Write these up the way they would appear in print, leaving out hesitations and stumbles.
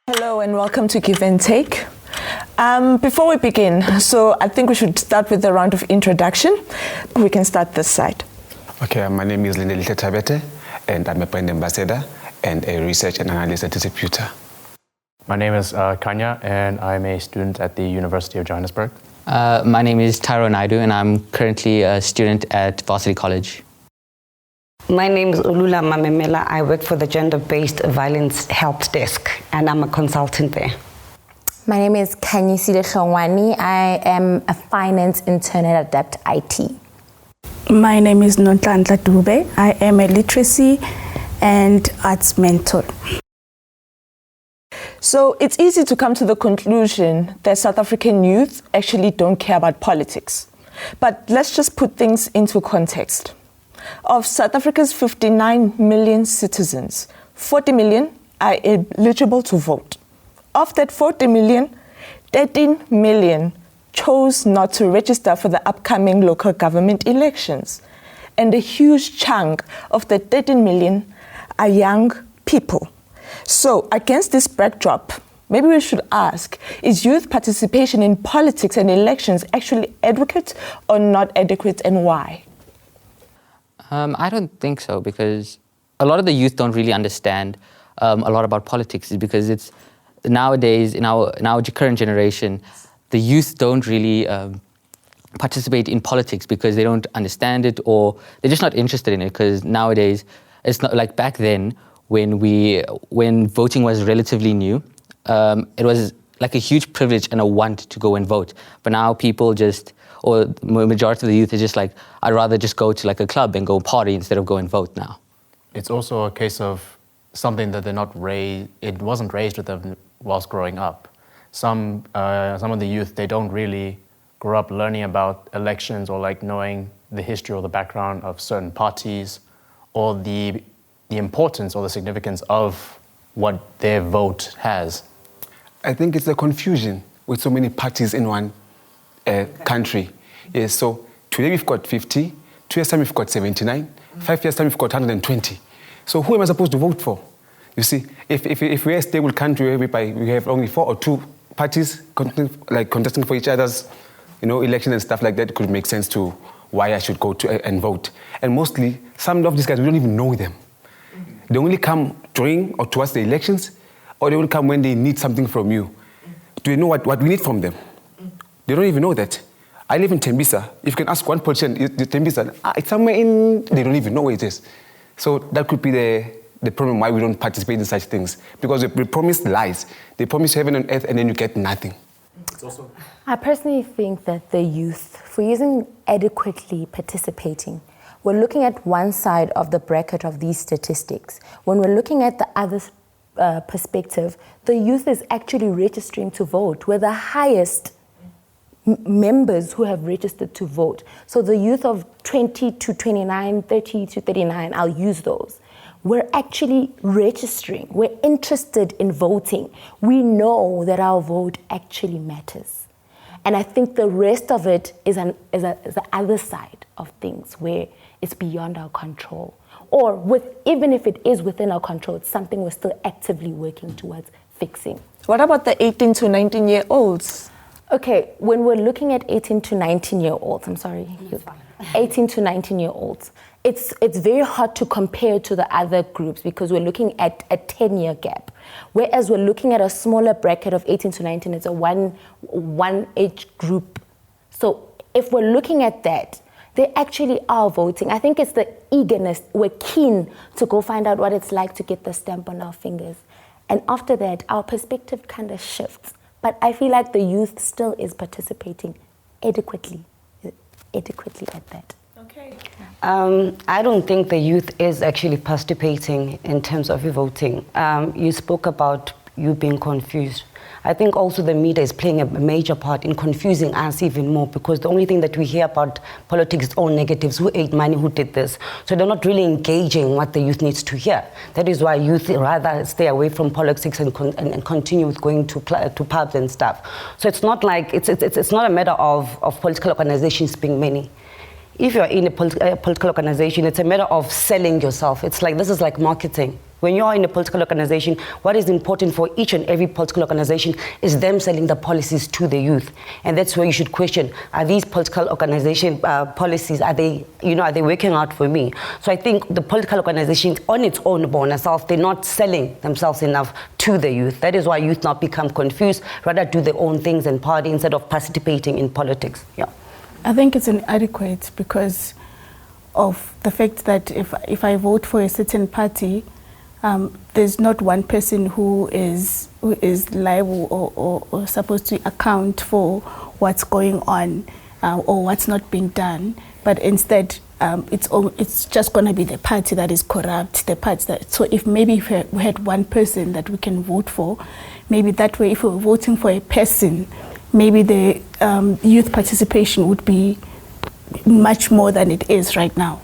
Hello and welcome to Give and Take. Before we begin, so I think we should start with a round of introduction. We can start this side. Okay, my name is Untitled Chapter and I'm a brand ambassador and a research and analyst distributor. My name is Kanya and I'm a student at the University of Johannesburg. My name is Tyro Naidu and I'm currently a student at Varsity College. My name is Ulula Mamemela. I work for the Gender-Based Violence Help Desk and I'm a consultant there. My name is Kanyisile Khongwani. I am a finance intern at Adapt IT. My name is Nonhlanhla Dube. I am a literacy and arts mentor. So it's easy to come to the conclusion that South African youth actually don't care about politics. But let's just put things into context. Of South Africa's 59 million citizens, 40 million are eligible to vote. Of that 40 million, 13 million chose not to register for the upcoming local government elections. And a huge chunk of the 13 million are young people. So against this backdrop, maybe we should ask, is youth participation in politics and elections actually adequate or not adequate, and why? I don't think so, because a lot of the youth don't really understand a lot about politics, because it's nowadays, in our current generation, the youth don't really participate in politics because they don't understand it, or they're just not interested in it, because nowadays it's not like back then when voting was relatively new. It was like a huge privilege and a want to go and vote. But now people just, or the majority of the youth is just like, I'd rather just go to like a club and go party instead of go and vote now. It's also a case of something that they're not raised, it wasn't raised with them whilst growing up. Some of the youth, they don't really grow up learning about elections or like knowing the history or the background of certain parties or the importance or the significance of what their vote has. I think it's the confusion with so many parties in one country. Yes, so today we've got 50, 2 years time we've got 79, 5 years time we've got 120. So who am I supposed to vote for? You see, if we're a stable country whereby we have only 4 or 2 parties contesting for each other's, election and stuff like that, it could make sense to why I should go to and vote. And mostly, some of these guys, we don't even know them. They only come during or towards the elections, or they will come when they need something from you. Do you know what we need from them? They don't even know that. I live in Tembisa. If you can ask one politician, Tembisa, it's somewhere in, they don't even know where it is. So that could be the problem why we don't participate in such things. Because we promise lies. They promise heaven and earth and then you get nothing. I personally think that the youth, for using adequately participating, we're looking at one side of the bracket of these statistics. When we're looking at the other perspective, the youth is actually registering to vote. We're the highest members who have registered to vote. So the youth of 20 to 29, 30 to 39, I'll use those. We're actually registering. We're interested in voting. We know that our vote actually matters. And I think the rest of it is the other side of things where it's beyond our control. Or even if it is within our control, it's something we're still actively working towards fixing. What about the 18 to 19-year-olds? Okay, when we're looking at 18 to 19-year-olds, 18 to 19-year-olds, it's very hard to compare to the other groups because we're looking at a 10-year gap. Whereas we're looking at a smaller bracket of 18 to 19, it's a one age group. So if we're looking at that, they actually are voting. I think it's the eagerness. We're keen to go find out what it's like to get the stamp on our fingers. And after that, our perspective kind of shifts. But I feel like the youth still is participating adequately at that. Okay. I don't think the youth is actually participating in terms of voting. You spoke about you being confused. I think also the media is playing a major part in confusing us even more because the only thing that we hear about politics is all negatives, who ate money, who did this. So they're not really engaging what the youth needs to hear. That is why youth rather stay away from politics and continue with going to pubs and stuff. So it's not like, it's not a matter of political organizations being many. if you're in a political organization, it's a matter of selling yourself. It's like, this is like marketing. When you are in a political organization, what is important for each and every political organization is them selling the policies to the youth. And that's where you should question, are these political organization policies, are they working out for me? So I think the political organization on its own, by itself, they're not selling themselves enough to the youth. That is why youth now become confused, rather do their own things and party instead of participating in politics. Yeah. I think it's inadequate because of the fact that if I vote for a certain party, there's not one person who is liable or supposed to account for what's going on or what's not being done, but instead it's just going to be the party that is corrupt, the party that. So if maybe we had one person that we can vote for, maybe that way, if we were voting for a person, maybe the youth participation would be much more than it is right now.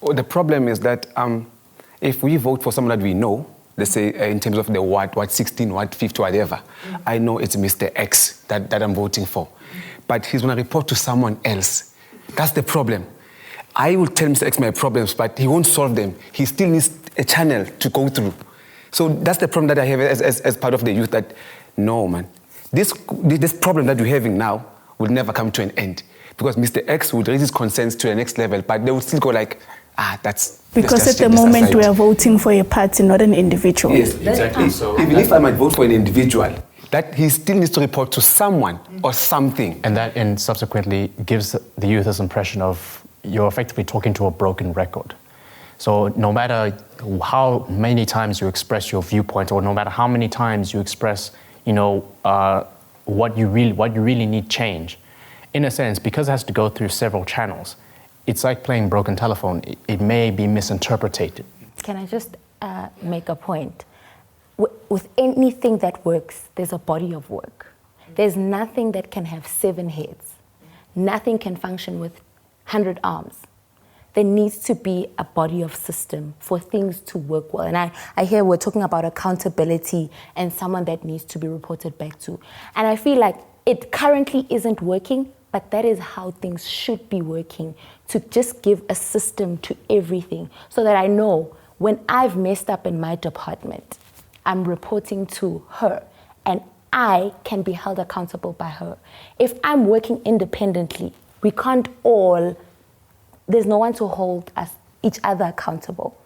Well, the problem is that if we vote for someone that we know, let's say in terms of the Ward 16, Ward 50, whatever, I know it's Mr. X that I'm voting for. But he's going to report to someone else. That's the problem. I will tell Mr. X my problems, but he won't solve them. He still needs a channel to go through. So that's the problem that I have as part of the youth, that no, man, this problem that we're having now will never come to an end. Because Mr. X would raise his concerns to the next level, but they would still go like, that's... Because at the moment we are voting for a party, not an individual. Yes, exactly. So even if I might vote for an individual, that he still needs to report to someone or something. And that subsequently gives the youth this impression of you're effectively talking to a broken record. So no matter how many times you express your viewpoint, or no matter how many times you express, what you really need change, in a sense, because it has to go through several channels, it's like playing broken telephone. It may be misinterpreted. Can I just make a point? With anything that works, there's a body of work. There's nothing that can have 7 heads. Nothing can function with 100 arms. There needs to be a body of system for things to work well. And I hear we're talking about accountability and someone that needs to be reported back to. And I feel like it currently isn't working, but that is how things should be working, to just give a system to everything so that I know when I've messed up in my department, I'm reporting to her and I can be held accountable by her. If I'm working independently, we can't all, there's no one to hold us, each other accountable,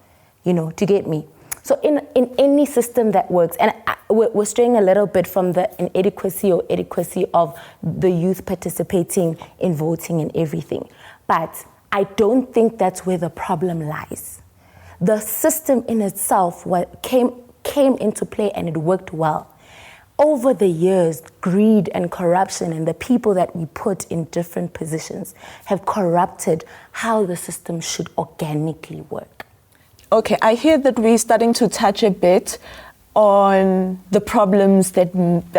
to get me. So in any system that works, and we're straying a little bit from the inadequacy or adequacy of the youth participating in voting and everything, but I don't think that's where the problem lies. The system in itself came into play and it worked well. Over the years, greed and corruption and the people that we put in different positions have corrupted how the system should organically work. Okay, I hear that we're starting to touch a bit on the problems that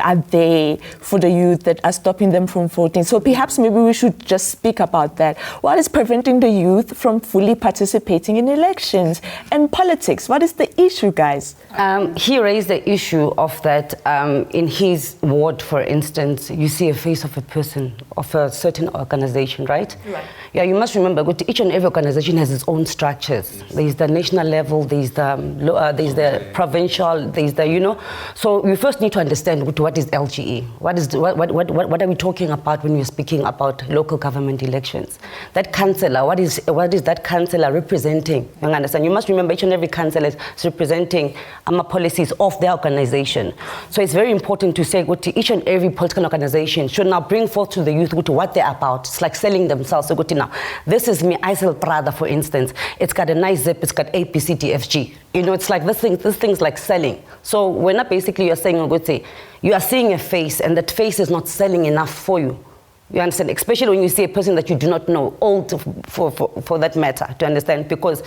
are there for the youth that are stopping them from voting. So perhaps maybe we should just speak about that. What is preventing the youth from fully participating in elections and politics? What is the issue, guys? He raised the issue of that in his ward, for instance, you see a face of a person, of a certain organization, right? Right. Yeah, you must remember, each and every organization has its own structures. There's the national level, there's the provincial, there's the, So you first need to understand what is LGE. What are we talking about when we're speaking about local government elections? That councillor, what is that councillor representing? You understand? You must remember each and every councillor is representing policies of their organization. So it's very important to say each and every political organization should now bring forth to the youth what they're about. It's like selling themselves. So now, this is me, I sell Prada, for instance. It's got a nice zip, it's got A, B, C, D, F, G. It's like this thing's like selling. So when basically you're saying, you are seeing a face and that face is not selling enough for you. You understand? Especially when you see a person that you do not know, old for that matter, to understand, because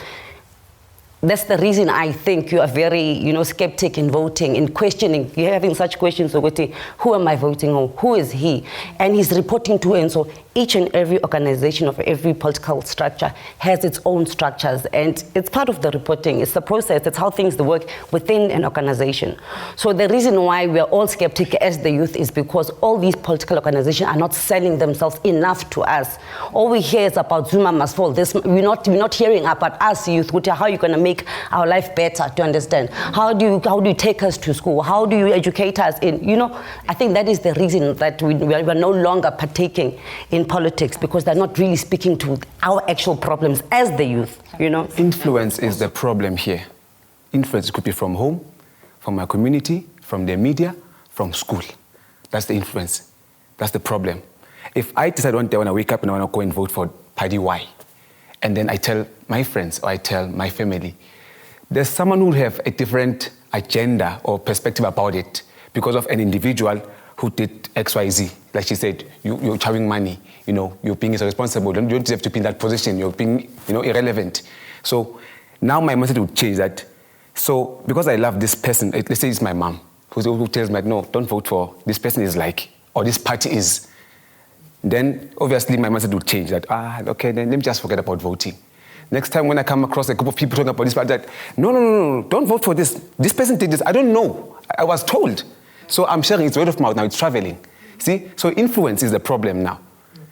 that's the reason I think you are very, skeptic in voting, in questioning. You're having such questions, who am I voting on? Who is he? And he's reporting to, and so each and every organization of every political structure has its own structures, and it's part of the reporting. It's the process. It's how things work within an organization. So the reason why we are all skeptic as the youth is because all these political organizations are not selling themselves enough to us. All we hear is about Zuma must fall. We're not hearing about us youth, which are how you're going to make our life better, to understand. How do you take us to school? How do you educate us in, I think that is the reason that we are no longer partaking in politics, because they're not really speaking to our actual problems as the youth, Influence is the problem here. Influence could be from home, from my community, from the media, from school. That's the influence. That's the problem. If I decide one day when I wake up and I want to go and vote for party Y, and then I tell my friends or I tell my family, there's someone who will have a different agenda or perspective about it because of an individual who did XYZ. Like she said, you're charging money, you're being irresponsible, you don't deserve to be in that position, you're being irrelevant. So now my message would change that. So because I love this person, let's say it's my mom, who tells me, no, don't vote for this person is like, or this party is. Then obviously my message would change that, okay, then let me just forget about voting. Next time when I come across a group of people talking about this, that no, don't vote for this. This person did this. I don't know. I was told. So I'm sharing it's word of mouth now. It's traveling. See? So influence is the problem now.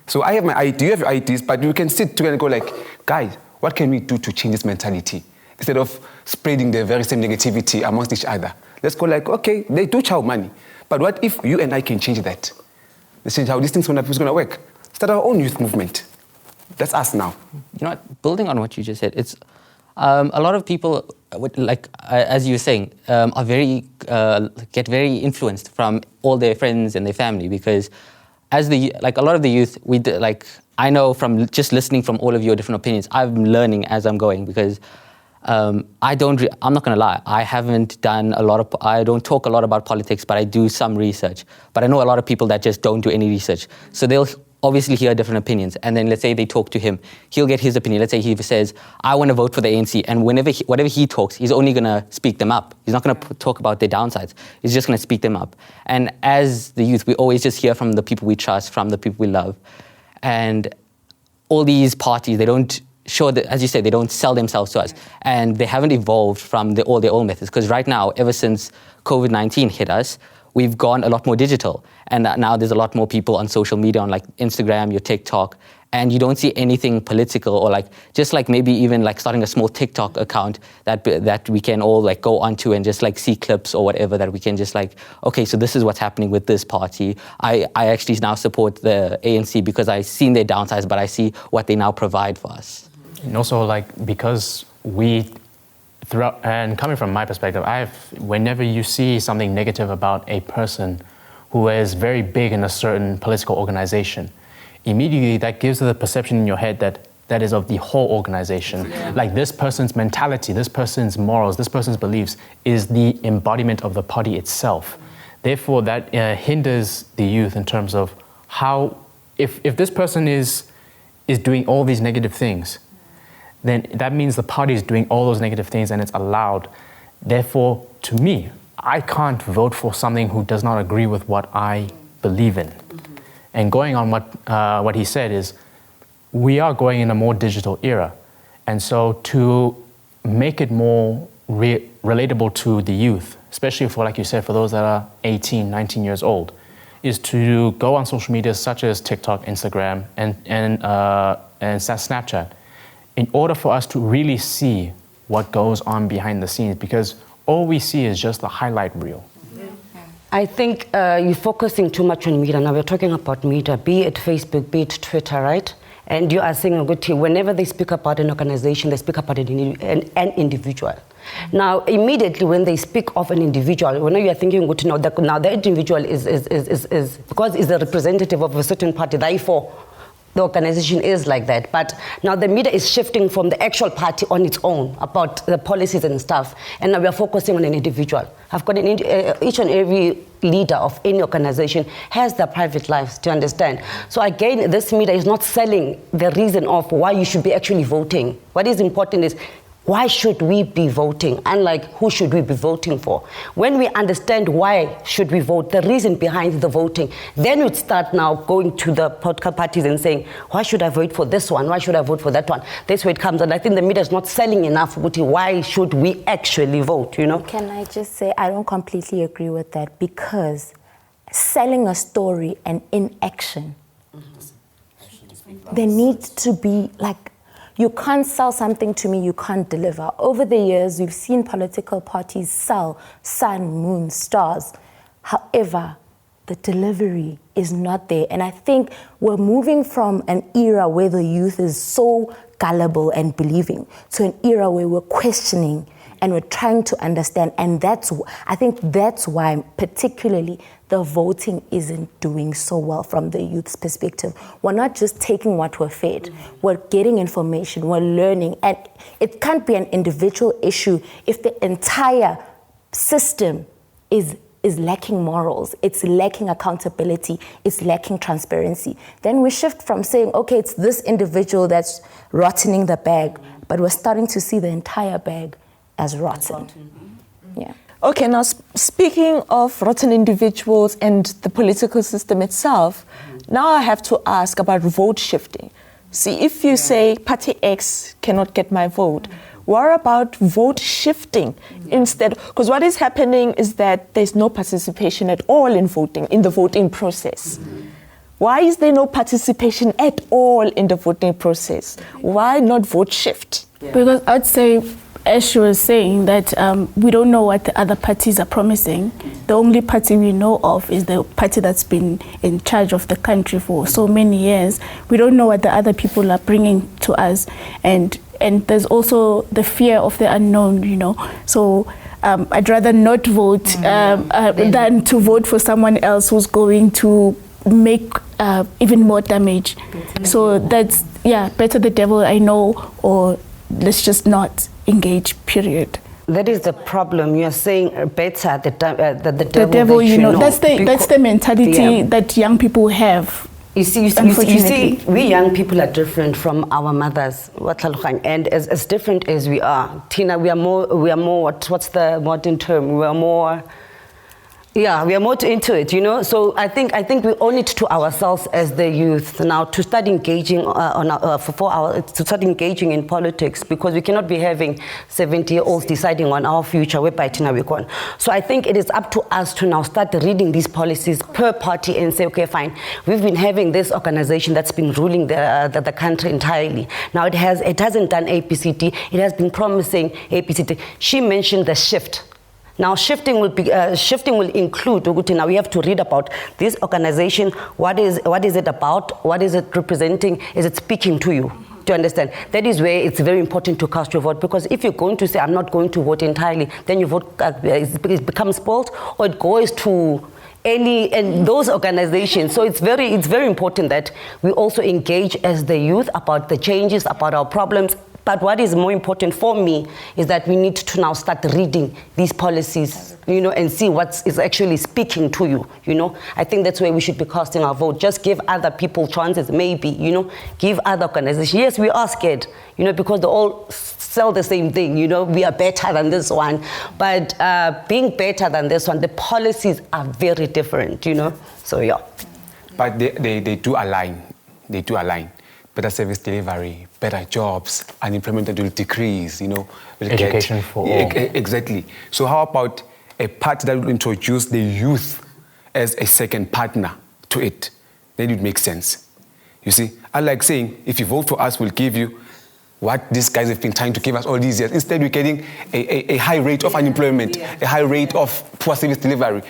So I have my idea, you have your ideas, but we can sit together and go like, guys, what can we do to change this mentality? Instead of spreading the very same negativity amongst each other. Let's go like, okay, they do chow money. But what if you and I can change that? Let's change how these things are going to work. Start our own youth movement. That's us now. Building on what you just said, it's a lot of people, as you were saying, are get very influenced from all their friends and their family, because as a lot of the youth, I know from just listening from all of your different opinions, I'm learning as I'm going, because I'm not going to lie, I don't talk a lot about politics, but I do some research. But I know a lot of people that just don't do any research. So they'll obviously hear different opinions, and then let's say they talk to him, he'll get his opinion. Let's say he says, I want to vote for the ANC, and whatever he talks, he's only going to speak them up. He's not going to talk about their downsides. He's just going to speak them up. And as the youth, we always just hear from the people we trust, from the people we love. And all these parties, they don't show that, as you said, they don't sell themselves to us, and they haven't evolved from all their old methods. Because right now, ever since COVID-19 hit us, we've gone a lot more digital. And now there's a lot more people on social media, on like Instagram, your TikTok, and you don't see anything political, or just maybe even starting a small TikTok account that we can all go onto and just see clips or whatever, that we can just okay, so this is what's happening with this party. I actually now support the ANC because I've seen their downsides, but I see what they now provide for us. And also because throughout, and coming from my perspective, whenever you see something negative about a person who is very big in a certain political organization, immediately that gives the perception in your head that is of the whole organization. Yeah. This person's mentality, this person's morals, this person's beliefs is the embodiment of the party itself. Therefore, that hinders the youth in terms of how, if this person is doing all these negative things, then that means the party is doing all those negative things and it's allowed. Therefore, to me, I can't vote for something who does not agree with what I believe in. Mm-hmm. And going on what he said is, we are going in a more digital era. And so to make it more relatable to the youth, especially for, like you said, for those that are 18, 19 years old, is to go on social media such as TikTok, Instagram, and Snapchat, in order for us to really see what goes on behind the scenes, because all we see is just the highlight reel. I think you're focusing too much on media. Now we're talking about media, be it Facebook, be it Twitter, right? And you are saying a good thing. Whenever they speak about an organization, they speak about an individual. Now, immediately when they speak of an individual, when you're thinking, good to know that now the individual is because is a representative of a certain party, therefore the organization is like that. But now the media is shifting from the actual party on its own about the policies and stuff. And now we are focusing on an individual. I've got each and every leader of any organization has their private lives, to understand. So again, this media is not selling the reason of why you should be actually voting. What is important is why should we be voting? Unlike who should we be voting for? When we understand why should we vote, the reason behind the voting, then we'd start now going to the political parties and saying, why should I vote for this one? Why should I vote for that one? That's where it comes. And I think the media is not selling enough. Why should we actually vote, you know? Can I just say, I don't completely agree with that, because selling a story and inaction, there needs to be, like, you can't sell something to me you can't deliver. Over the years, we've seen political parties sell sun, moon, stars. However, the delivery is not there. And I think we're moving from an era where the youth is so gullible and believing to an era where we're questioning and we're trying to understand. And I think that's why particularly the voting isn't doing so well from the youth's perspective. We're not just taking what we're fed. We're getting information, we're learning. And it can't be an individual issue if the entire system is lacking morals, it's lacking accountability, it's lacking transparency. Then we shift from saying, okay, it's this individual that's rottening the bag, but we're starting to see the entire bag as rotten. Yeah. Okay, now speaking of rotten individuals and the political system itself, now I have to ask about vote shifting. See, if you say party X cannot get my vote, what about vote shifting instead? Because what is happening is that there's no participation at all in voting, in the voting process. Why is there no participation at all in the voting process? Why not vote shift? Because I'd say, as she was saying, that we don't know what the other parties are promising. The only party we know of is the party that's been in charge of the country for so many years. We don't know what the other people are bringing to us. And there's also the fear of the unknown, you know. So I'd rather not vote than to vote for someone else who's going to make even more damage. So that's, better the devil I know, or let's just not engage, period. That is the problem. You are saying better the devil, that you know. That's the mentality that young people have. You see, we young people are different from our mothers, and as different as we are, Tina, we are more. What's the modern term? We are more. Yeah, we are more into it, you know. So I think we owe it to ourselves as the youth now to start engaging to start engaging in politics, because we cannot be having 70-year-olds deciding on our future. We're biting our week. So I think it is up to us to now start reading these policies per party and say, okay, fine, we've been having this organization that's been ruling the country entirely. Now it hasn't done ABCD. It has been promising ABCD. She mentioned the shift. Now shifting will include, now we have to read about this organization. What is it about? What is it representing? Is it speaking to you? Do you understand? That is where it's very important to cast your vote, because if you're going to say, I'm not going to vote entirely, then your vote it becomes spoiled, or it goes to and those organizations. So it's very important that we also engage as the youth about the changes, about our problems. But what is more important for me is that we need to now start reading these policies, you know, and see what is actually speaking to you, you know. I think that's where we should be casting our vote. Just give other people chances, maybe, you know, give other organizations. Yes, we are scared, you know, because they all sell the same thing, you know, we are better than this one. But being better than this one, the policies are very different, you know, so yeah. But they do align. They do align. Better service delivery, better jobs, unemployment will decrease, you know. Education for all. Exactly. So how about a party that will introduce the youth as a second partner to it? Then it would make sense. You see, I like saying, if you vote for us, we'll give you what these guys have been trying to give us all these years. Instead, we're getting a high rate of unemployment, a high rate of poor service delivery.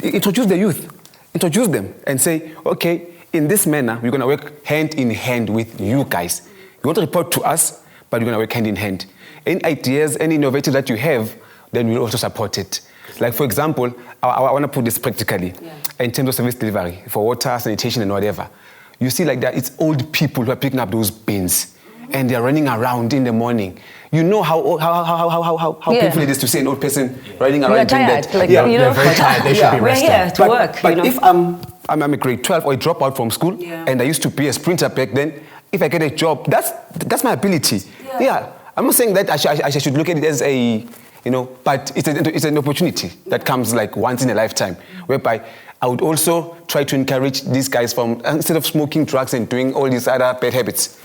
Introduce the youth. Introduce them and say, okay, in this manner, we're going to work hand in hand with you guys. You want to report to us, but we're going to work hand in hand. Any ideas, any innovative that you have, then we'll also support it. Like, for example, I want to put this practically, in terms of service delivery, for water, sanitation, and whatever. You see, like that, it's old people who are picking up those bins, and they're running around in the morning. You know how painful it is to see an old person running around doing that. Like, you know, they're very tired. They should be resting. We're here to work. But you know? if I'm a grade 12 or a dropout from school, and I used to be a sprinter back then, if I get a job, that's my ability. Yeah. I'm not saying that I should look at it as a, but it's an opportunity that comes like once in a lifetime, whereby I would also try to encourage these guys from, instead of smoking drugs and doing all these other bad habits,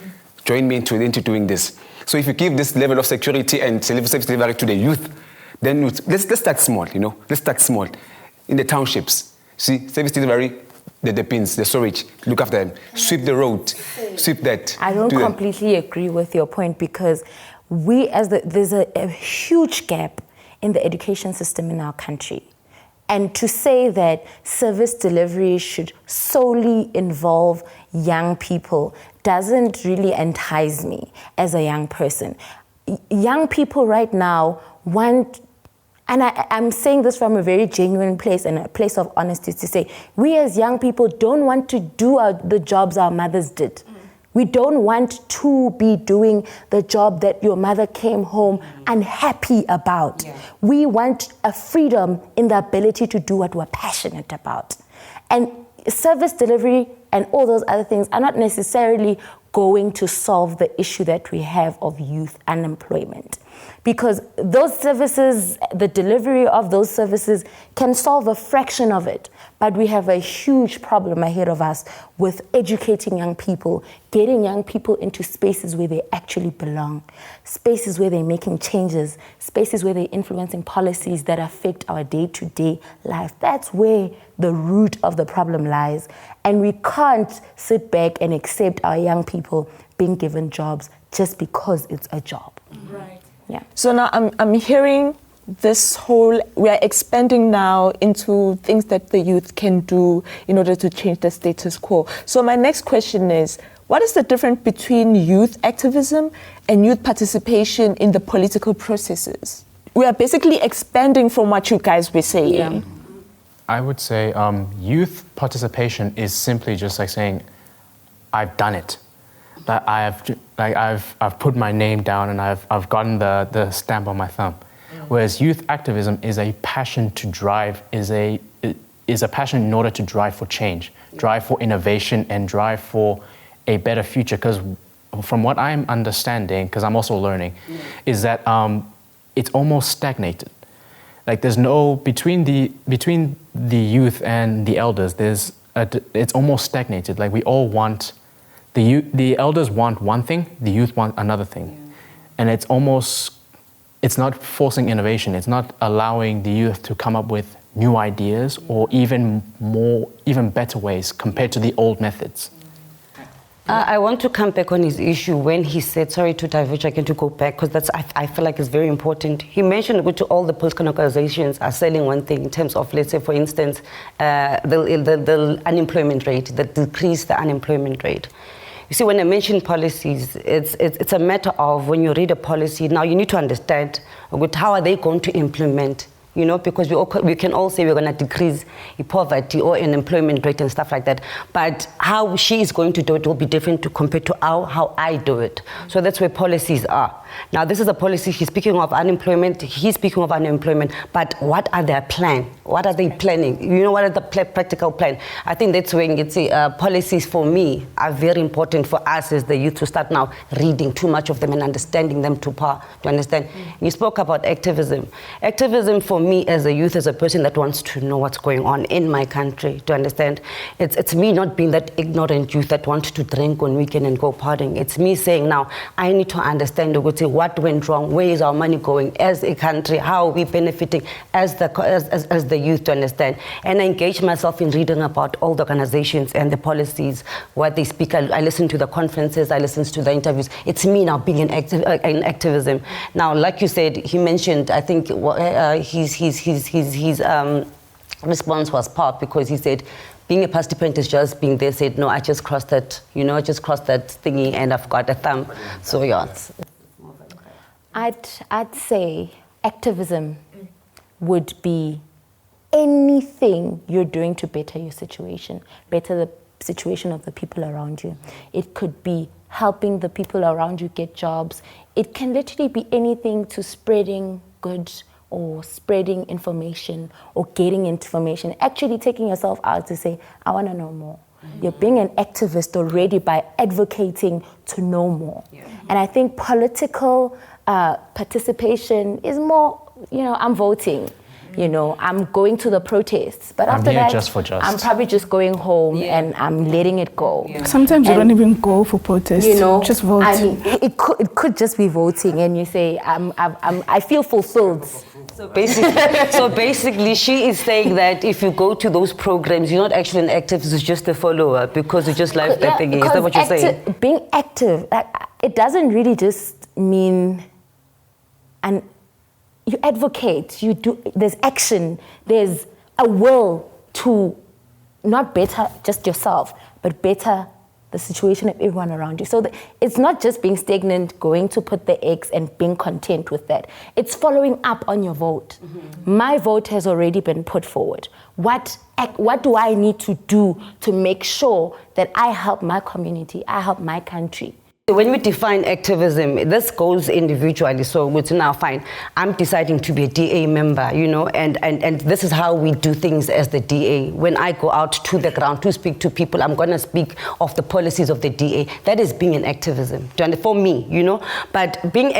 join me into doing this. So if you give this level of security and service delivery to the youth, then let's start small, Let's start small. In the townships, see, service delivery, the bins, the storage, look after them. Sweep the road, sweep that. I don't completely agree with your point, because there's a huge gap in the education system in our country. And to say that service delivery should solely involve young people doesn't really entice me as a young person. Young people right now want, and I'm saying this from a very genuine place and a place of honesty, to say, we as young people don't want to do the jobs our mothers did. We don't want to be doing the job that your mother came home unhappy about. Yeah. We want a freedom in the ability to do what we're passionate about. And service delivery and all those other things are not necessarily going to solve the issue that we have of youth unemployment. Because those services, the delivery of those services can solve a fraction of it. But we have a huge problem ahead of us with educating young people, getting young people into spaces where they actually belong, spaces where they're making changes, spaces where they're influencing policies that affect our day-to-day life. That's where the root of the problem lies. And we can't sit back and accept our young people being given jobs just because it's a job. Right. Yeah. So now I'm hearing this whole, we are expanding now into things that the youth can do in order to change the status quo. So my next question is, what is the difference between youth activism and youth participation in the political processes? We are basically expanding from what you guys were saying. Yeah. I would say youth participation is simply just like saying, I've done it. That I've put my name down and I've gotten the stamp on my thumb. Whereas youth activism is a passion to drive, is a passion in order to drive for change, drive for innovation, and drive for a better future. Because from what I'm understanding, because I'm also learning, is that it's almost stagnated. Like there's no between the youth and the elders. It's almost stagnated. Like we all want. The elders want one thing, the youth want another thing. And it's not forcing innovation. It's not allowing the youth to come up with new ideas or even better ways compared to the old methods. I want to come back on his issue when he said, sorry to diverge again, to go back, because I feel like it's very important. He mentioned that all the political organizations are selling one thing in terms of, let's say, for instance, the unemployment rate, the decrease the unemployment rate. You see, when I mention policies, it's a matter of when you read a policy, now you need to understand how are they going to implement, because we can all say we're going to decrease poverty or unemployment rate and stuff like that. But how she is going to do it will be different compared to how I do it. So that's where policies are. Now, this is a policy, he's speaking of unemployment, he's speaking of unemployment, but what are their plans? What are they planning? What are the practical plan? I think that's when it's policies for me are very important for us as the youth to start now reading too much of them and understanding them to understand. You spoke about activism. Activism for me as a youth, as a person that wants to know what's going on in my country, to understand. It's me not being that ignorant youth that wants to drink on weekend and go partying. It's me saying now, I need to understand what went wrong, where is our money going as a country, how are we benefiting as the youth, to understand. And I engage myself in reading about all the organizations and the policies, what they speak. I listen to the conferences, I listen to the interviews. It's me now being in activism. Now, like you said, he mentioned, I think his response was part because he said, being a participant is just being there, said, no, I just crossed that, I just crossed that thingy and I've got a thumb. So, yeah. I'd say activism would be anything you're doing to better your situation, better the situation of the people around you. It could be helping the people around you get jobs. It can literally be anything to spreading good or spreading information or getting information, actually taking yourself out to say, I want to know more. You're being an activist already by advocating to know more. And I think political participation is more, I'm voting. I'm going to the protests, but I'm after here that, just for just. I'm probably just going home and I'm letting it go. Yeah. Sometimes you don't even go for protests. Just vote. I mean, it could just be voting, and you say, I feel fulfilled. So basically, she is saying that if you go to those programs, you're not actually an activist, it's just a follower because you just live that thing. Is that what you're saying? Being active, it doesn't really just mean you advocate, there's action, there's a will to not better just yourself, but better the situation of everyone around you. So it's not just being stagnant, going to put the X and being content with that. It's following up on your vote. Mm-hmm. My vote has already been put forward. What do I need to do to make sure that I help my community, I help my country? When we define activism, this goes individually. So it's now fine. I'm deciding to be a DA member, and this is how we do things as the DA. When I go out to the ground to speak to people, I'm going to speak of the policies of the DA. That is being an activism for me, But being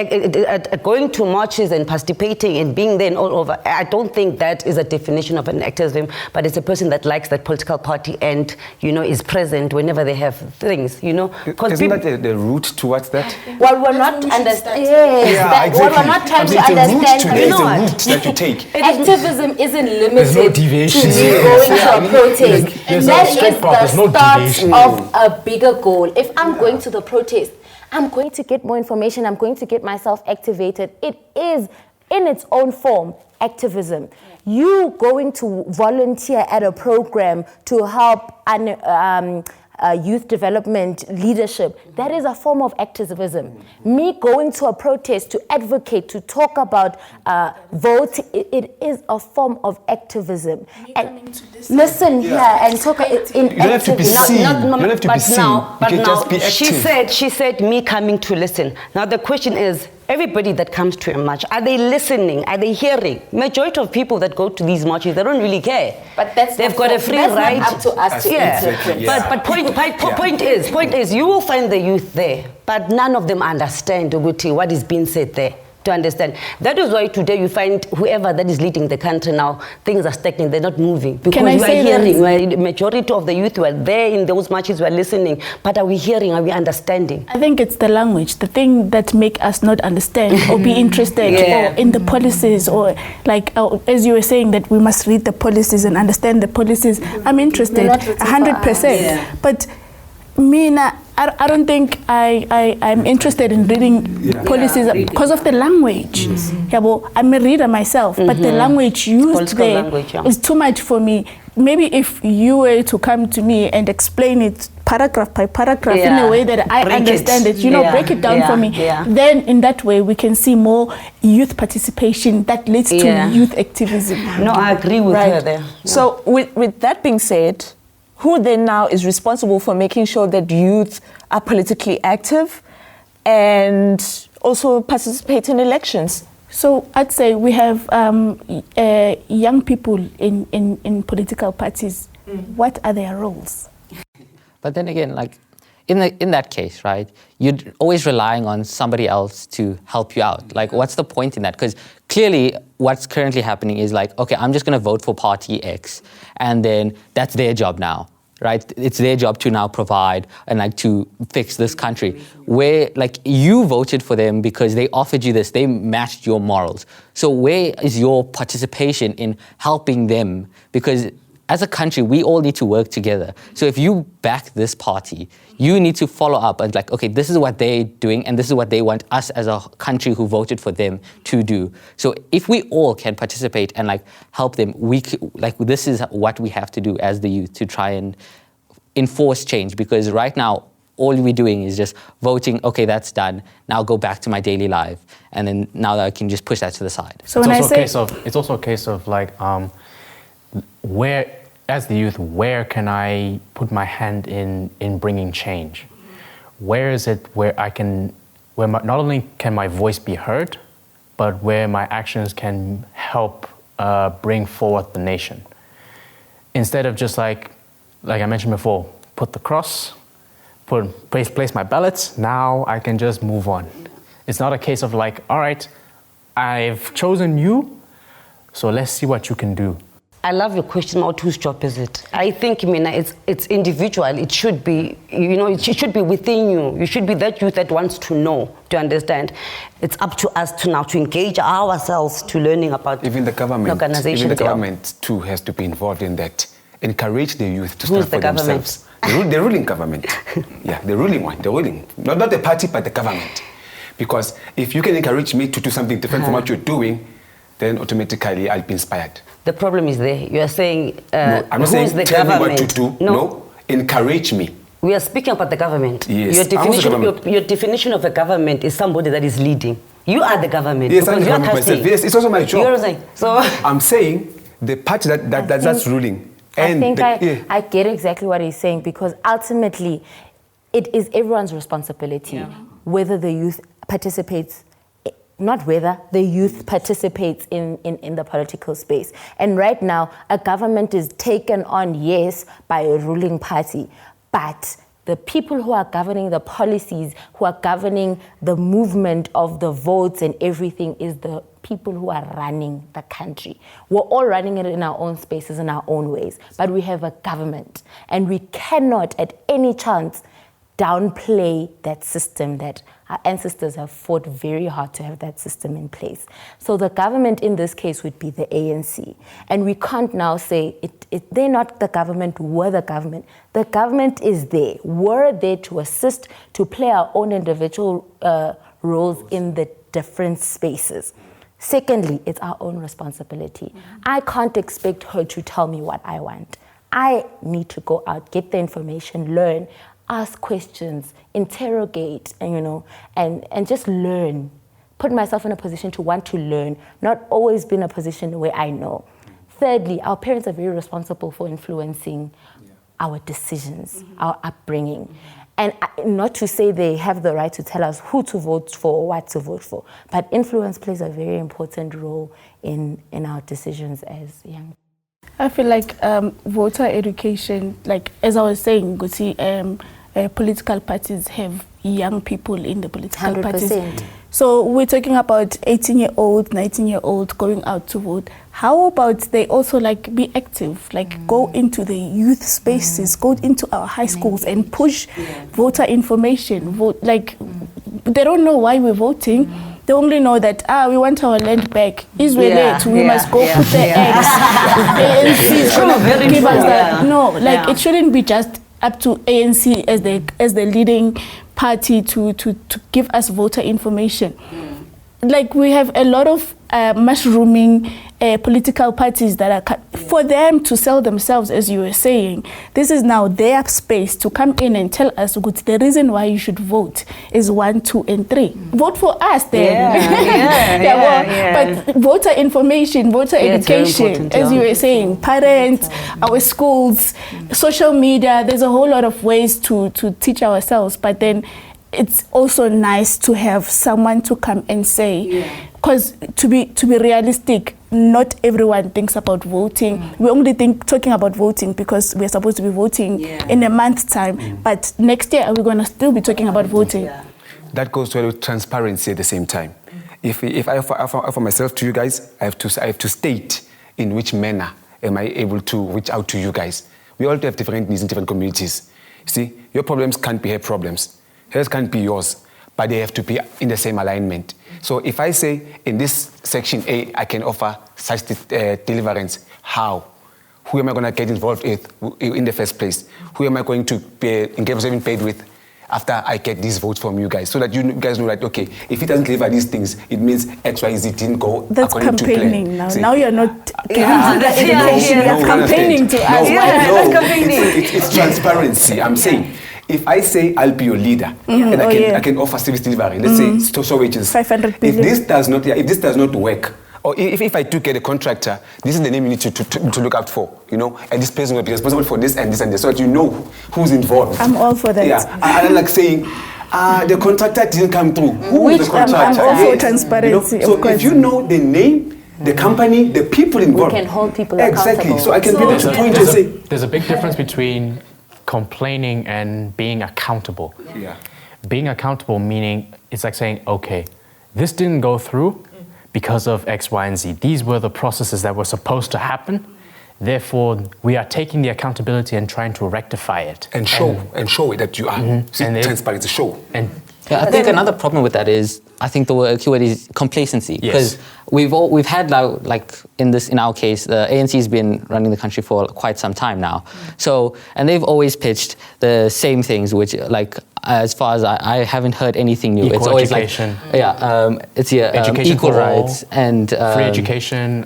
going to marches and participating and being there and all over, I don't think that is a definition of an activism. But it's a person that likes that political party and is present whenever they have things, Because isn't that the root towards that? Well, we're not understanding. Yes, exactly. What we're not trying to understand. There's a route that you take. Activism isn't limited There's no deviation. to me going to a protest. There's That a straight is path. There's no the start deviation. of a bigger goal. If I'm going to the protest, I'm going to get more information. I'm going to get myself activated. It is, in its own form, activism. You going to volunteer at a program to help youth development leadership, that is a form of activism. Me going to a protest to advocate, to talk about vote, it is a form of activism. And listen here and talk in You don't have to be seen. You don't have to be seen. You can just be active. She said me coming to listen. Now the question is, everybody that comes to a march, are they listening? Are they hearing? Majority of people that go to these marches, they don't really care. But they've got a free ride. Not up to us to interpret. But point is, you will find the youth there, but none of them understand what is being said there. To understand. That is why today you find whoever that is leading the country now, things are stagnant, they're not moving. Because we are hearing, the majority of the youth were there in those marches, were listening, but are we hearing, are we understanding? I think it's the language, the thing that make us not understand or be interested or in the policies, or as you were saying that we must read the policies and understand the policies. I'm interested 100%. But I don't think I'm interested in reading policies because of the language. I'm a reader myself, but the language used there is too much for me. Maybe if you were to come to me and explain it paragraph by paragraph in a way that I understand it, break it down for me, then in that way we can see more youth participation that leads to youth activism. No, I agree with her there. So with that being said, who then now is responsible for making sure that youth are politically active and also participate in elections? So I'd say we have young people in political parties. What are their roles? But then again, in that case, right, you're always relying on somebody else to help you out. What's the point in that? Because clearly what's currently happening is okay, I'm just going to vote for party X, and then that's their job now, right? It's their job to now provide and to fix this country. Where you voted for them because they offered you this, they matched your morals. So where is your participation in helping them? Because as a country, we all need to work together. So if you back this party, you need to follow up and okay, this is what they're doing and this is what they want us as a country who voted for them to do. So if we all can participate and help them, this is what we have to do as the youth to try and enforce change. Because right now, all we're doing is just voting, okay, that's done. Now go back to my daily life. And then now I can just push that to the side. So it's also a case of where, as the youth, where can I put my hand in bringing change? Where is it where not only can my voice be heard, but where my actions can help bring forward the nation? Instead of just like I mentioned before, put the cross, place my ballots, now I can just move on. It's not a case of like, all right, I've chosen you, so let's see what you can do. I love your question about whose job is it. I think, Mina, it's individual. It should be, it should be within you. You should be that youth that wants to know, to understand. It's up to us to now to engage ourselves to learning about even the government. organizations. Even the government too has to be involved in that. Encourage the youth to Who's stand for the government? themselves. The ruling government. Yeah, the ruling one. The ruling, not the party, but the government. Because if you can encourage me to do something different from what you're doing, then automatically I'll be inspired. The problem is there. You are saying, No, I'm not saying the tell government? me what to do. No, encourage me. We are speaking about the government. Yes, Your I'm also definition, government. your definition of a government is somebody that is leading. You are the government. Yes, I'm because the you are government myself. casting. Yes, it's also my job. You know what I'm saying? So I'm saying the party that's ruling. I think I get exactly what he's saying, because ultimately it is everyone's responsibility whether the youth participates, not whether the youth participates in the political space. And right now, a government is taken on, yes, by a ruling party, but the people who are governing the policies, who are governing the movement of the votes and everything, is the people who are running the country. We're all running it in our own spaces, in our own ways, but we have a government, and we cannot at any chance downplay that system that our ancestors have fought very hard to have that system in place. So the government in this case would be the ANC. And we can't now say, they're not the government, we're the government. The government is there. We're there to assist, to play our own individual roles in the different spaces. Secondly, it's our own responsibility. I can't expect her to tell me what I want. I need to go out, get the information, learn, ask questions, interrogate, and just learn. Put myself in a position to want to learn, not always be in a position where I know. Thirdly, our parents are very responsible for influencing our decisions, our upbringing. And not to say they have the right to tell us who to vote for or what to vote for, but influence plays a very important role in our decisions as young. I feel like voter education, like as I was saying, political parties have young people in the political 100%. parties. So we're talking about 18-year-olds, 19-year-olds going out to vote. How about they also be active, go into the youth spaces, go into our high schools and push voter information. Vote, they don't know why we're voting. They only know that we want our land back. We must go put the eggs. ANC is gonna give us that. No, it shouldn't be just up to ANC as the leading party to give us voter information. We have a lot of mushrooming political parties that are for them to sell themselves, as you were saying. This is now their space to come in and tell us the reason why you should vote is 1, 2, and 3. Vote for us then. But voter information, voter education, as you were saying, parents, our schools, social media, there's a whole lot of ways to teach ourselves, but then it's also nice to have someone to come and say, because to be realistic, not everyone thinks about voting. We only talking about voting because we're supposed to be voting in a month's time, but next year we're going to still be talking about voting. That goes to transparency at the same time. If I offer myself to you guys, I have to state in which manner am I able to reach out to you guys. We all have different needs in different communities. See, your problems can't be her problems. Hers can't be yours, but they have to be in the same alignment. So if I say in this section A, I can offer such deliverance, how? Who am I going to get involved with in the first place? Who am I going to get myself paid with after I get these votes from you guys? So that you guys know that, okay, if he doesn't deliver these things, it means X, Y, Z didn't go according to plan. That's campaigning now. See? Now you're not giving education, you're campaigning to us. It's transparency, I'm saying. If I say I'll be your leader and I can offer service delivery, let's say so wages. 500 billion. If this does not work, or if I do get a contractor, this is the name you need to look out for, and this person will be responsible for this and this and this, so that you know who's involved. I'm all for that. Yeah, I like saying, the contractor didn't come through. Who is the contractor? I'm all for transparency. So if you know the name, the company, the people involved, we can hold people accountable. Exactly. So I can be able to point and say, there's a big difference between complaining and being accountable. Yeah. Being accountable meaning it's like saying, okay, this didn't go through because of X, Y, and Z. These were the processes that were supposed to happen. Therefore, we are taking the accountability and trying to rectify it. And show it that you are. Transparency, show. And yeah, I think another problem with that is, I think the keyword is complacency. Because we've had like in our case, the ANC has been running the country for quite some time now. So, and they've always pitched the same things, which like, as far as I haven't heard anything new. Equal it's always education. Education equal rights and free education,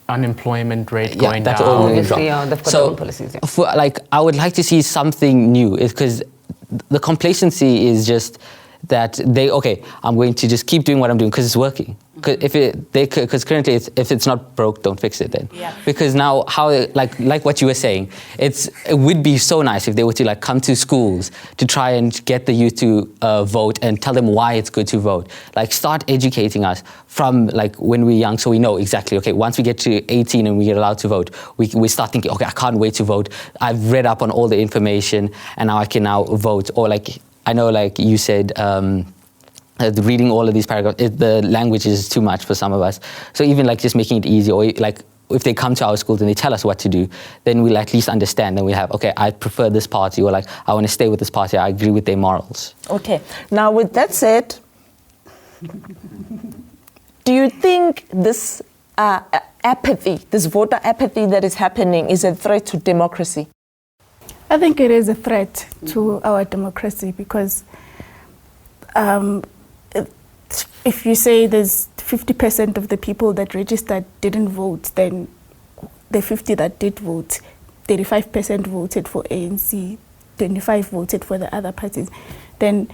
unemployment rate going that's down. all Obviously, they've got their own policies. Yeah. I would like to see something new, because the complacency is just that I'm going to just keep doing what I'm doing because it's working. Because currently, if it's not broke, don't fix it then. Yeah. Because now, like what you were saying, it would be so nice if they were to like come to schools to try and get the youth to vote and tell them why it's good to vote. Like start educating us from like when we're young, so we know exactly. Okay, once we get to 18 and we get allowed to vote, we start thinking, okay, I can't wait to vote. I've read up on all the information and now I can now vote. Or like I know, like you said. Reading all of these paragraphs, the language is too much for some of us. So even like just making it easy, or like if they come to our schools and they tell us what to do, then we'll at least understand. And we have, okay, I prefer this party, or like I want to stay with this party. I agree with their morals. Okay. Now, with that said, do you think this apathy, this voter apathy that is happening, is a threat to democracy? I think it is a threat to our democracy because if you say there's 50% of the people that registered didn't vote, then the 50 that did vote, 35% voted for ANC, 25 voted for the other parties, then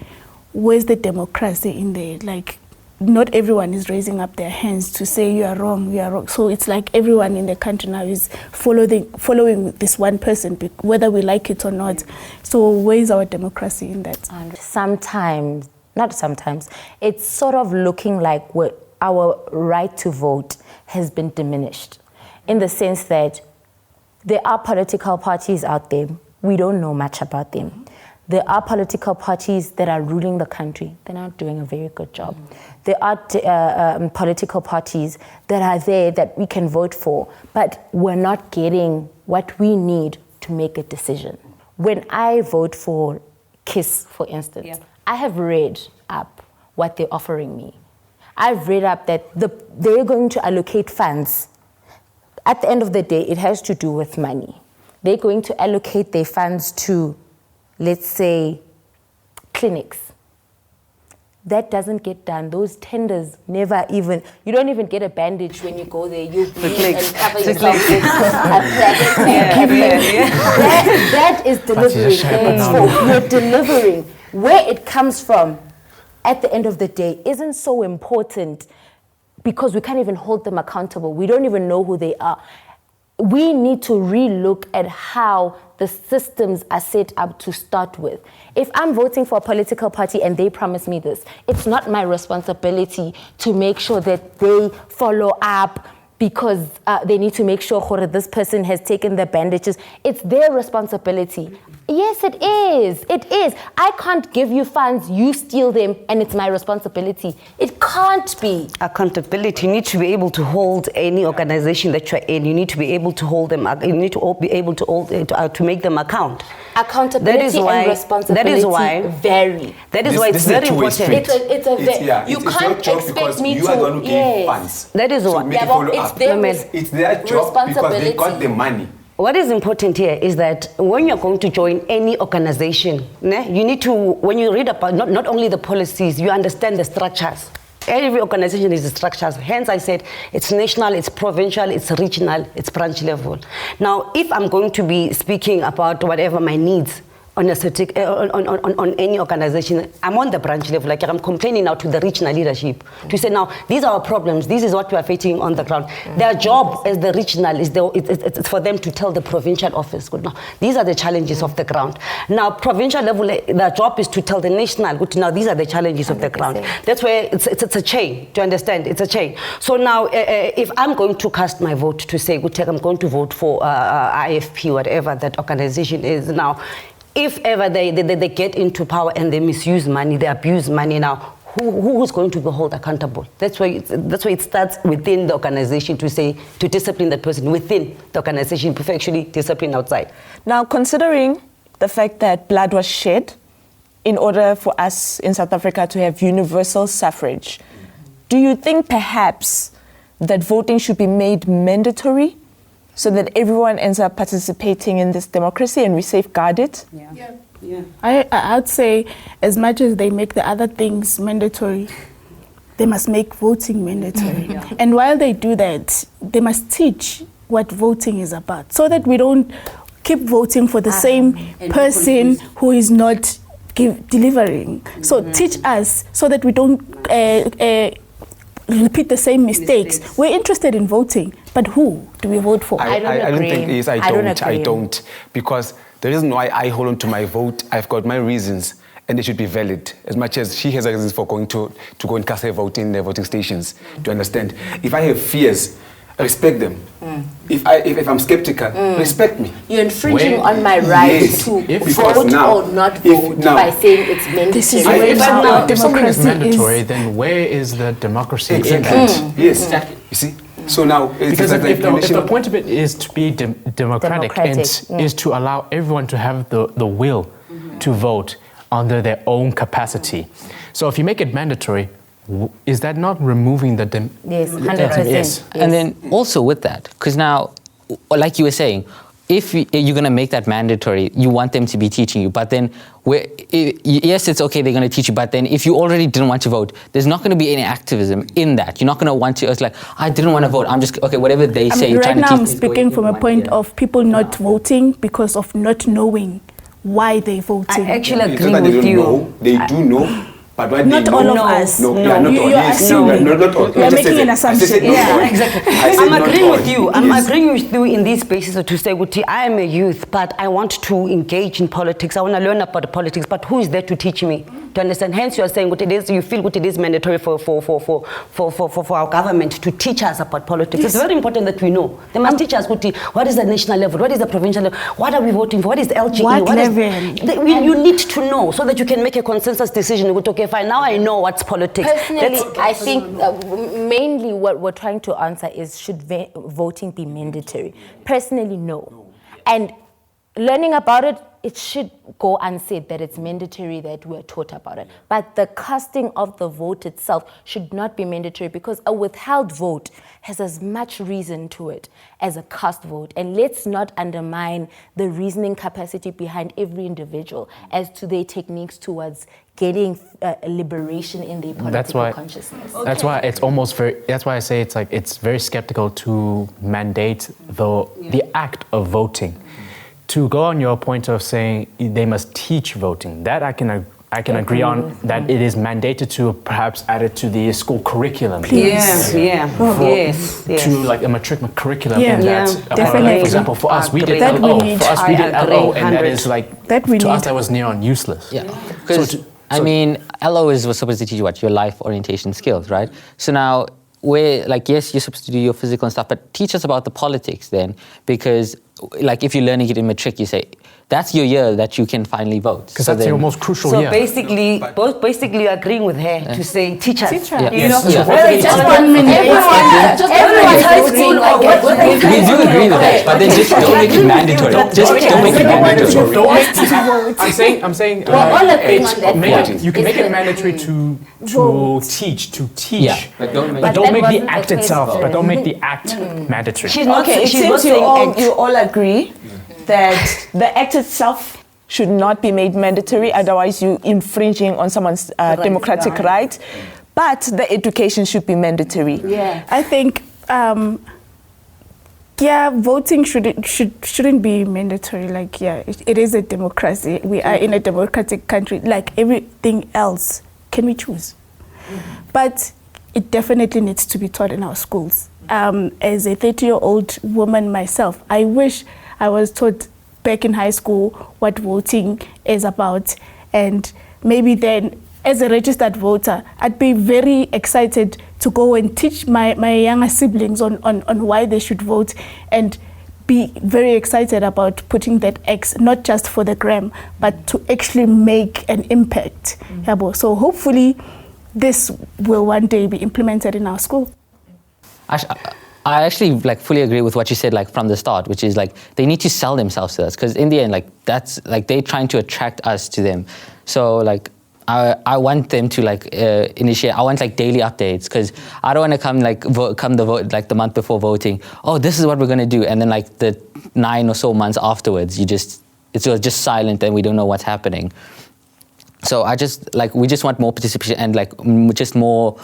where's the democracy in there? Like, not everyone is raising up their hands to say you are wrong, you are wrong. So it's like everyone in the country now is following this one person, whether we like it or not. So where's our democracy in that? Not sometimes, it's sort of looking like our right to vote has been diminished, in the sense that there are political parties out there, we don't know much about them. There are political parties that are ruling the country, they're not doing a very good job. There are political parties that are there that we can vote for, but we're not getting what we need to make a decision. When I vote for KISS, for instance, I have read up what they're offering me. I've read up that they're going to allocate funds. At the end of the day, it has to do with money. They're going to allocate their funds to, let's say, clinics. That doesn't get done. Those tenders never even, you don't even get a bandage when you go there. You bleed and cover yourself with a planet. That is delivery. You're delivering. Where it comes from, at the end of the day, isn't so important because we can't even hold them accountable. We don't even know who they are. We need to relook at how the systems are set up to start with. If I'm voting for a political party and they promise me this, it's not my responsibility to make sure that they follow up because they need to make sure that this person has taken the bandages. It's their responsibility. Yes, it is. It is. I can't give you funds, you steal them, and it's my responsibility. It can't be. Accountability. You need to be able to hold any organization that you're in. You need to be able to hold them. You need to be able to make them account. Accountability and responsibility vary. That is why it's very important. You can't expect me to. You are the one who gave funds. That is why. It's their job because they got the money. What is important here is that when you're going to join any organization, you need to, when you read about not only the policies, you understand the structures. Every organization is structures. Hence, I said it's national, it's provincial, it's regional, it's branch level. Now, if I'm going to be speaking about whatever my needs on any organization, I'm on the branch level. Like I'm complaining now to the regional leadership to say, now these are our problems. This is what we are facing on the ground. Their job as the regional is it's for them to tell the provincial office. Good, now these are the challenges of the ground. Now provincial level, their job is to tell the national. Good, now these are the challenges of the ground. That's where it's a chain. To understand, it's a chain. So now, if I'm going to cast my vote to say, good, I'm going to vote for IFP, whatever that organization is now. If ever they get into power and they misuse money, they abuse money now, who's going to be held accountable? That's why it starts within the organization to discipline that person within the organization before actually discipline outside. Now, considering the fact that blood was shed in order for us in South Africa to have universal suffrage, do you think perhaps that voting should be made mandatory so that everyone ends up participating in this democracy and we safeguard it? Yeah. I'd say as much as they make the other things mandatory, they must make voting mandatory. And while they do that, they must teach what voting is about so that we don't keep voting for the same person who is not delivering. So teach us so that we don't repeat the same mistakes. We're interested in voting, but who do we vote for? I don't think it is. I don't. Because the reason why I hold on to my vote, I've got my reasons, and they should be valid. As much as she has a reason for going to go and cast her vote in the voting stations, to understand. If I have fears, respect them. If I'm skeptical, respect me. You're infringing on my right to vote or not vote by saying it's mandatory. If something is mandatory, then where is the democracy in that? Yes, exactly. You see? So now, because if the point of it is to be democratic and is to allow everyone to have the will to vote under their own capacity. So if you make it mandatory, is that not removing the... Yes, 100%. Yes. And then also with that, because now, like you were saying, if you're going to make that mandatory, you want them to be teaching you. But then, yes, it's okay, they're going to teach you. But then if you already didn't want to vote, there's not going to be any activism in that. You're not going to want to, it's like, I didn't want to vote. I'm just, okay, whatever they say. Right now, I'm speaking from a point of people not voting because of not knowing why they're voting. I actually agree with you. They do know. But what not all of us. No, not all. Yes, not all. You're making an assumption. Yeah, exactly. I'm agreeing with you. I'm agreeing with you in these spaces to say, Guti, I am a youth, but I want to engage in politics. I want to learn about the politics, but who is there to teach me? To understand. Hence, you are saying, Guti, you feel Guti, it is mandatory for our government to teach us about politics. Yes. It's very important that we know. They must teach us, Guti, what is the national level? What is the provincial level? What are we voting for? What is LGE? What level? You need to know so that you can make a consensus decision. Okay, fine, now I know what's politics. Personally, I think mainly what we're trying to answer is, should voting be mandatory? Personally, no. And learning about it, it should go unsaid that it's mandatory that we're taught about it. But the casting of the vote itself should not be mandatory, because a withheld vote has as much reason to it as a cast vote. And let's not undermine the reasoning capacity behind every individual as to their techniques towards getting liberation in their political consciousness. That's why it's almost very. That's why I say it's very skeptical to mandate the act of voting. To go on your point of saying they must teach voting, that I can agree on, that it is mandated to perhaps add it to the school curriculum. Yes. To like a matric curriculum in that. Definitely. For example, for us we did that LO. For us we did LO, and that is like that to us that was near on useless. Yeah. I mean, LO was supposed to teach you what? Your life orientation skills, right? So now, yes, you're supposed to do your physical and stuff, but teach us about the politics then, because like if you're learning it in matric, you say, that's your year that you can finally vote. Because that's your most crucial year. So basically agreeing with her to say, teach us. Teach her. You know, Just 1 minute. Everyone's high school. We do agree with that, but then just don't make it mandatory. Just don't make it mandatory. I'm saying. You can make it mandatory to teach. Yeah, but don't make the act itself. But don't make the act mandatory. She's not saying you all agree that the act itself should not be made mandatory, otherwise you're infringing on someone's democratic right. But the education should be mandatory. Yeah, I think voting shouldn't be mandatory. Like, it is a democracy. We are in a democratic country. Like everything else, can we choose? But it definitely needs to be taught in our schools. As a 30-year-old woman myself, I wish I was taught back in high school what voting is about. And maybe then, as a registered voter, I'd be very excited to go and teach my younger siblings on why they should vote, and be very excited about putting that X, not just for the gram, but to actually make an impact. So hopefully, this will one day be implemented in our school. I actually like fully agree with what you said like from the start, which is like they need to sell themselves to us, because in the end like that's like they're trying to attract us to them. So like I want them to like initiate. I want like daily updates, because I don't want to come like the month before voting. Oh, this is what we're gonna do, and then like the 9 or so months afterwards, it's just silent and we don't know what's happening. So we just want more participation and like just more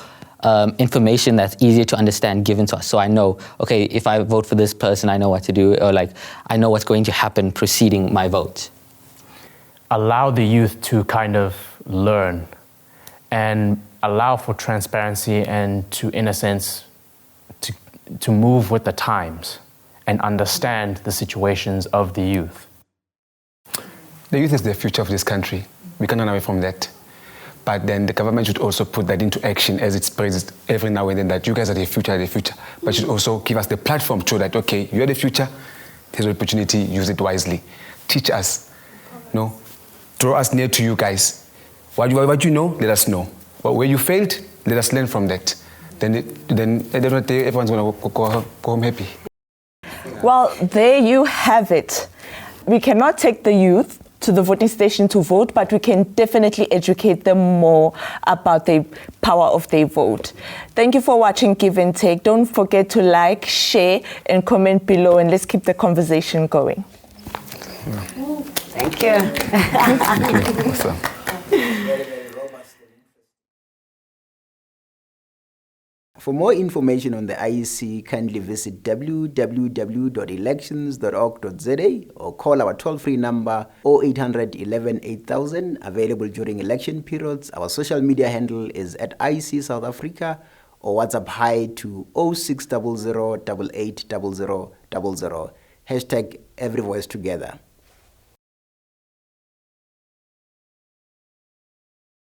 information that's easier to understand given to us. So I know, okay, if I vote for this person, I know what to do, or like I know what's going to happen preceding my vote. Allow the youth to kind of learn and allow for transparency and to, in a sense, to move with the times and understand the situations of the youth. The youth is the future of this country. We can't run away from that. But then the government should also put that into action as it spreads every now and then, that you guys are the future. But should also give us the platform to show that, okay, you're the future, there's an opportunity, use it wisely. Teach us, draw us near to you guys. What you know, let us know. But where you failed, let us learn from that. Then everyone's going to go home happy. Well, there you have it. We cannot take the youth to the voting station to vote, but we can definitely educate them more about the power of their vote. Thank you for watching Give and Take. Don't forget to like, share, and comment below, and let's keep the conversation going. Thank you. Thank you. Awesome. For more information on the IEC, kindly visit www.elections.org.za or call our toll-free number 0800 11 8000, available during election periods. Our social media handle is at IEC South Africa, or WhatsApp hi to 0600 880000. Hashtag Every Voice Together.